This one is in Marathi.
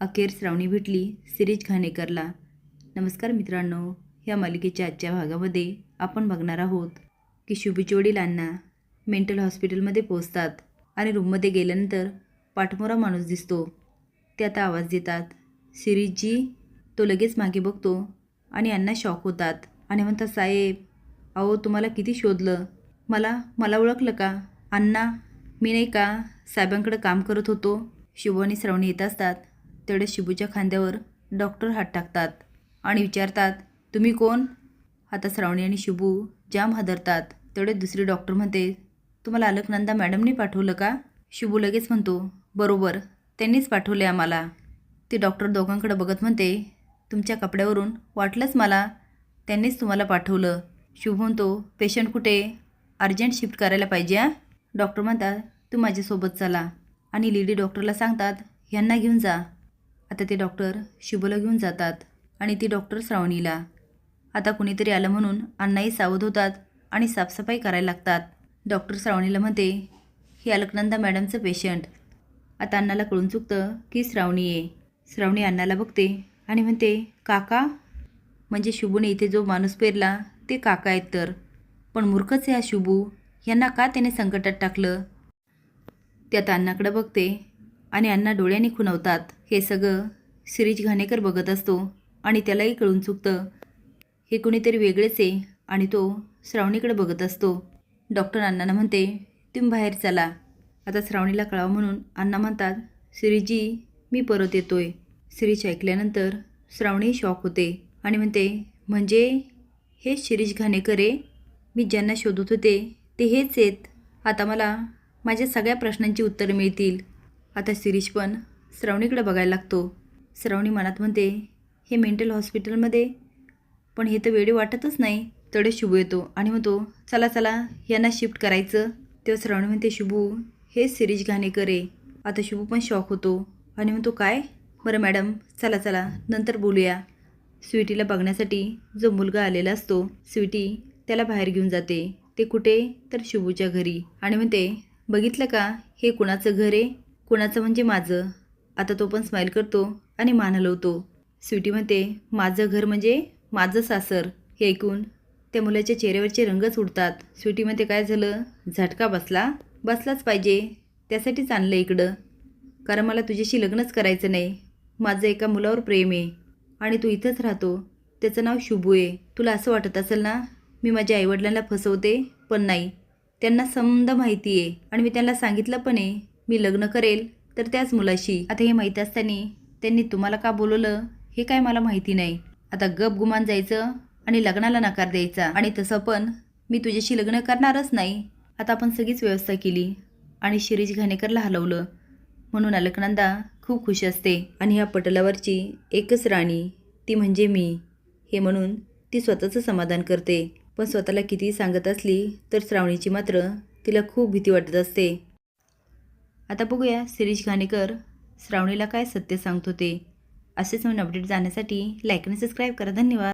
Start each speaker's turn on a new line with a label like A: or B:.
A: अखेर श्रावणी भेटली शिरीष घाणेकरला. नमस्कार मित्रांनो, ह्या मालिकेच्या आजच्या भागामध्ये आपण बघणार आहोत की शुभीचे वडील अण्णा मेंटल हॉस्पिटलमध्ये पोहोचतात आणि रूममध्ये गेल्यानंतर पाठमोरा माणूस दिसतो. ते आता आवाज देतात, शिरीषजी. तो लगेच मागे बघतो आणि अण्णा शॉक होतात आणि म्हणतात, साहेब अहो तुम्हाला किती शोधलं, मला ओळखलं का? अण्णा मी नाही का साहेबांकडे काम करत होतो. शुभ आणि श्रावणी येत असतात. तेवढे शुभूच्या खांद्यावर डॉक्टर हात टाकतात आणि विचारतात, तुम्ही कोण? आता श्रावणी आणि शुभू जाम हादरतात. तेवढे दुसरी डॉक्टर म्हणते, तुम्हाला अलकनंदा मॅडमने पाठवलं का? शुभू लगेच म्हणतो, बरोबर त्यांनीच पाठवले आम्हाला. ते डॉक्टर दोघांकडे बघत म्हणते, तुमच्या कपड्यावरून वाटलंच मला त्यांनीच तुम्हाला पाठवलं. शुभ म्हणतो, पेशंट कुठे? अर्जंट शिफ्ट करायला पाहिजे हां. डॉक्टर म्हणतात, तू माझ्यासोबत चला आणि लेडी डॉक्टरला सांगतात, ह्यांना घेऊन जा. आता ते डॉक्टर शुभला घेऊन जातात आणि ती डॉक्टर श्रावणीला. आता कुणीतरी आलं म्हणून अण्णाही सावध होतात आणि साफसफाई करायला लागतात. डॉक्टर श्रावणीला म्हणते, ही अलकनंदा मॅडमचं पेशंट. आता अण्णाला कळून चुकतं की श्रावणी आहे. श्रावणी अण्णाला बघते आणि म्हणते, काका? म्हणजे शुभूने इथे जो माणूस पेरला ते काका आहेत तर. पण मूर्खच आहे हा शुभू, यांना का त्याने संकटात टाकलं? ते आता अण्णाकडे बघते आणि अण्णा डोळ्यांनी खुणवतात. हे सगळं शिरीष घाणेकर बघत असतो आणि त्यालाही कळून चुकतं हे कुणीतरी वेगळेच आहे आणि तो श्रावणीकडे बघत असतो. डॉक्टर अण्णांना म्हणते, तुम्ही बाहेर चला. आता श्रावणीला कळावं म्हणून अण्णा म्हणतात, शिरीषजी मी परत येतोय. शिरीष ऐकल्यानंतर श्रावणी शॉक होते आणि म्हणते, म्हणजे हे शिरीष घाणेकर आहे? मी ज्यांना शोधत होते ते हेच आहेत. आता मला माझ्या सगळ्या प्रश्नांची उत्तरं मिळतील. आता शिरीष पण श्रावणीकडे बघायला लागतो. श्रावणी मनात म्हणते, हे मेंटल हॉस्पिटलमध्ये पण हे तर वेळी वाटतच नाही. तेवढे शुभू येतो आणि म्हणतो, चला चला यांना शिफ्ट करायचं. तेव्हा श्रावणी म्हणते, शुभू हे शिरीष घाणेकर आहे. आता शुभू पण शॉक होतो आणि म्हणतो, काय? बरं मॅडम चला चला नंतर बोलूया. स्वीटीला बघण्यासाठी जो मुलगा आलेला असतो, स्वीटी त्याला बाहेर घेऊन जाते. ते कुठे? तर शुभूच्या घरी. आणि म्हणते, बघितलं का हे कुणाचं घर आहे? कुणाचं म्हणजे माझं. आता तो पण स्माईल करतो आणि मान हलवतो. स्वीटी म्हणते, माझं घर म्हणजे माझं सासर. हे ऐकून त्या मुलाच्या चेहऱ्यावरचे रंगच उडतात. स्वीटी म्हणते, काय झालं? झटका बसला? बसलाच पाहिजे, त्यासाठीच आणलं इकडं. कारण मला तुझ्याशी लग्नच करायचं नाही. माझं एका मुलावर प्रेम आहे आणि तू इथंच राहतो. त्याचं नाव शुभू आहे. तुला असं वाटत असेल ना मी माझ्या आईवडिलांना फसवते, पण नाही. त्यांना समजा माहिती आहे आणि मी त्यांना सांगितलं पण आहे मी लग्न करेल तर त्याच मुलाशी. आता हे माहीत असताना त्यांनी तुम्हाला का बोलवलं हे काय मला माहिती नाही. आता गप गुमान जायचं आणि लग्नाला नकार द्यायचा. आणि तसं पण मी तुझ्याशी लग्न करणारच नाही. आता आपण सगळीच व्यवस्था केली आणि शिरीष घाणेकरला हलवलं म्हणून अलकनंदा खूप खुश असते. आणि ह्या पटलावरची एकच राणी ती म्हणजे मी हे म्हणून ती स्वतःचं समाधान करते. पण स्वतःला कितीही सांगत असली तर श्रावणीची मात्र तिला खूप भीती वाटत असते. आता बघूया शिरीष घाणेकर श्रावणीला काय सत्य सांगत होते. असेच नवीन अपडेट जाण्यासाठी लाईक आणि सबस्क्राईब करा. धन्यवाद.